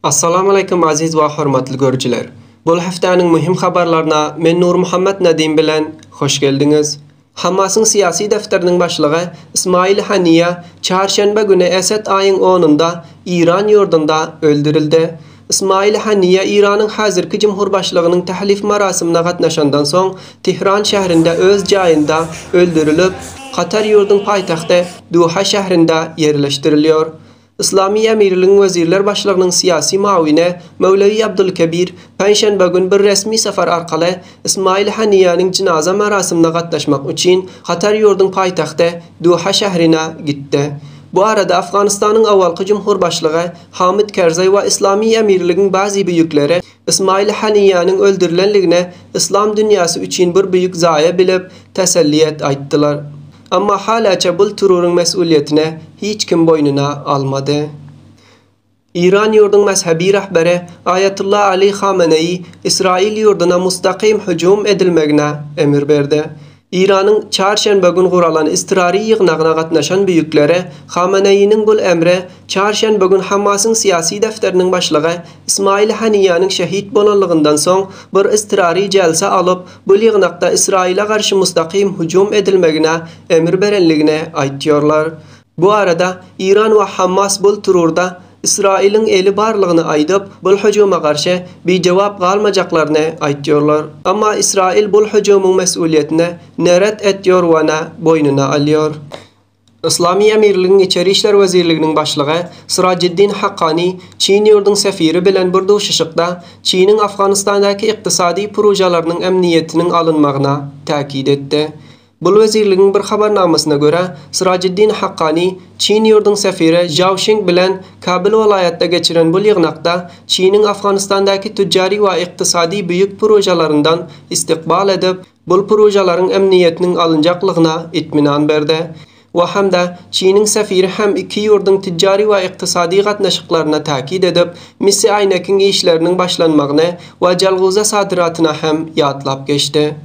Assalamu alaykum aziz ve hurmatly görüjiler. Bu haftaning muhim habarlarına men Nur Muhammad Nadim bilen hoş geldiniz. Hamas'ın siyasi defterinin başlığı İsmail Haniya çarşamba günü Esed ayın 10'unda İran yurdunda öldürüldü. İsmail Haniya İran'ın hazırki Cumhurbaşlığının tahlif marasimine gatnaşandan soň Tehran şäherinde öz jaýynda öldürülüp, Katar yurdun paýtagty Doha şäherinde yerleşdiriliyor. İslami Emirliğin Vezirler Başlığının siyasi muavini Mevlevi Abdülkebir paýşembe gün bir resmi sefar arkaly İsmail Haniyanyň cenaza marasimine gatnaşmak üçin Katar yurdun paýtagty Doha şäherine gitdi. Bu arada Afganistanyň awalky Cumhurbaşlygy Hamid Karzai we İslami Emirligiň bazı büýükleri İsmail Haniyanyň öldürilenligine İslam dünýasy üçin bir büýük zaýa bilip teselliyet aýtdylar. Amma halaça bu terörün mesuliyetine hiç kim boynuna almadı. İran yurdun mezhebi rahberi Ayetullah Ali Khamenei İsrail yurduna mustaqim hücum edilmegine emir berdi. İran'ın çarşamba gün guralan istirari ýygnagına gatnaşan büýükleri Khamenei'nin bu emre çarşamba gün Hamas'ın siyasi defterinin başlygy İsmail Haniyanyň şehit bolanlygyndan soň bir istirari jelse alıp bu ýygnakda İsrail'e garşy mustaqim hücum edilmegine emir berenligine aýtýarlar. Bu arada İran we Hamas bu terörde İsrail'in eli barlygyny aýdyp, bu hüjuma garşy bir jogap galmajaklaryny aýtýarlar. Amma İsrail bu hüjumyň mesuliyetini neret etýär we boynuna alýar. İslami Emirligiň İçeri işler Wezirliginiň başlygy Sirajiddin Haqqani Çin ýurdun sefiri bilen bir duşuşykda Çiniň Afganistandaky ykdysady projalarynyň emniýetiniň alınmagyna täkid etdi. Bu wezirligiň bir habarnamasyna görä Sirajiddin Haqqani Çin ýurdun sefiri Zhao Xing bilen Kabul welaýatda geçiren bu ýygnakda Çiniň Afganistandaky tüjjari we ykdysady büýük projalaryndan istiqbal edip, bu projalaryň emniýetiniň alınjaklygyna itminan berdi. Wa hamda Çiniň sefiri hem iki ýurdun tüjjari we ykdysady gatnaşyklaryna täkid edip, Misi Aynekiň işleriniň başlanmagyny we jalgyza sadiratyna hem ýatlap geçdi.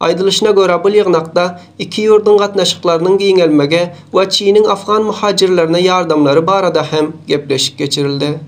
Aýdylışyna görä bu ýygnakda iki ýurdun gatnaşyklarynyň giňelmege we Çiniň Afgan muhajirlerine ýardamlary barada hem gepleşik geçirildi.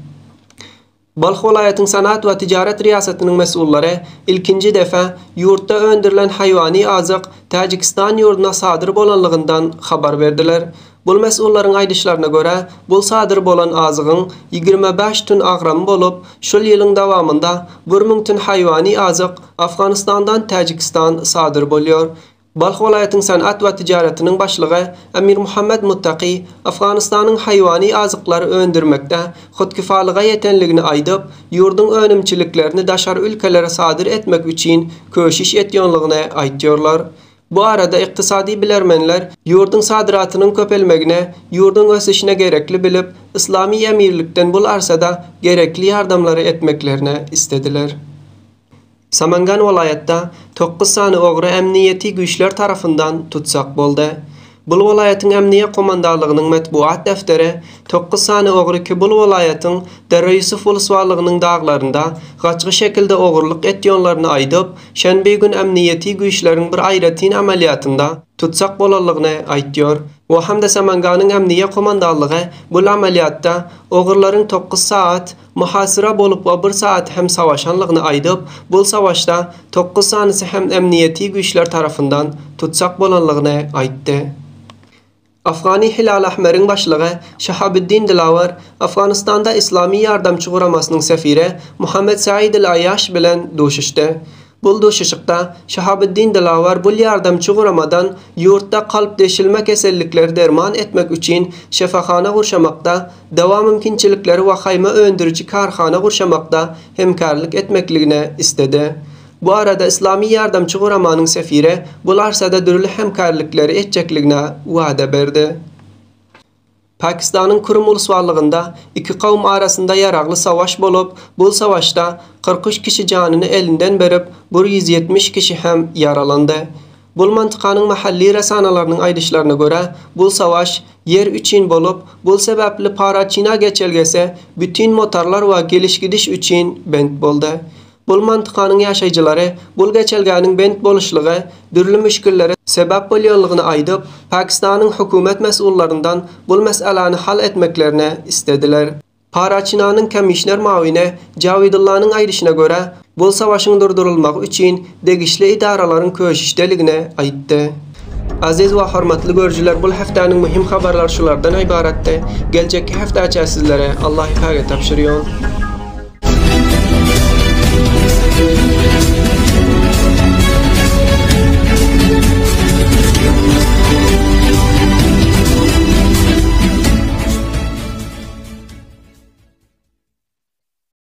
Balx welaýatynyň sanat we tijaret riýasatynyň mesullary ilkinji defa ýurtda öndürilen haýwany azyk Tajikistan ýurduna sadyr bolanlygyndan habar berdiler. Bu mesullaryň aýdyşlaryna görä, bu sadyr bolan azygyň 25 tün agramy bolup, şol ýylyň dawamında 1000 tün haýwany azyk Afganistandan Tajikistan sadyr bolýar. Balx welaýatynyň sanat we tijaretiniň başlygy Emir Muhammed Muttaqi Afganistanyň haýwany azyklary öndürmekde hudkifalyga ýetenligini aýdyp, ýurdun önümçiliklerini daşar ülkelere sadyr etmek üçin köşiş etýänligini aýtýarlar. Bu arada ykdysady bilermenler ýurdun sadiratynyň köpelmegine, ýurdun ösüşine gerekli bilip, İslami emirlikden bu arsada gerekli ýardamlary etmeklerini istediler. Samangan welaýatda 9 sany ogry emniýeti güýçler tarapyndan tutsak boldy. Bu welaýatyň emniýet komandanlygynyň metbuat defteri 9 sany ogry ki bu welaýatyň Derreýusuf uluswalygynyň daglarynda gaçgy şekilde ogurlyk etýänlerini aýdyp, şenbe gün emniýeti güýçleriň bir aýratyn amalýatynda tutsak bolanlygyny aýtýar. O hamda Samanganyň emniýet komandanlygy bu amalýatda ogurlaryň 9 saat muhasyra bolup we 1 saat hem savaşanlygyny aýdyp, bu savaşda 9 sanysy hem emniýeti güýçler tarapyndan tutsak bolanlygyny aýtdy. Afgani Hilal Ahmeriň başlygy Şahabuddin Dilawar Afganistanda İslami ýardamçy guramasynyň sefiri Muhammed Said el-Ayyaş bilen duşuşdy. Bu duşuşykda Şahabuddin Dilawar bu ýardamçy guramadan ýurtda kalp deşilme kesellikleri derman etmek üçin şefahana gurşamakda, dawa mümkinçilikleri we haýma öndürüji karhana gurşamakda hemkarlyk etmekligine istedi. Bu arada İslami ýardamçy guramanyň sefiri bu arsada dürli hemkarlykları etjekligine wada berdi. Pakistanyň Kırım uluswallygynda iki kawm arasynda ýaragly savaş bolup, bu savaşda 43 kişi janyny elinden berip, 170 kişi hem yaralandy. Bu mantykanyň mahalli resanalarynyň aýdyşlaryna görä, bu savaş yer üçin bolup, bu sebäpli Paraçina geçelgese bütün motorlar we geliş-gidiş üçin bent boldy. Bu mantykanyň ýaşaýjylary bu geçelgäniň bent boluşlygy dürli müşkillere sebäp bolýanlygyny aýdyp, Pakistanyň hökümet mesullaryndan bu meselany hal etmeklerini istediler. Paraçinanın komissioner mavine Javidullah'nın ayrışına göre bol savaşın durdurulmak için degişli idaraların köşüşdeligine aytdı. Aziz ve hormatly görücüler, bu haftanın mühim habarlar şulardan ibaretdi. Gelecek haftacha sizlere Allah hifaget tapşırıyor.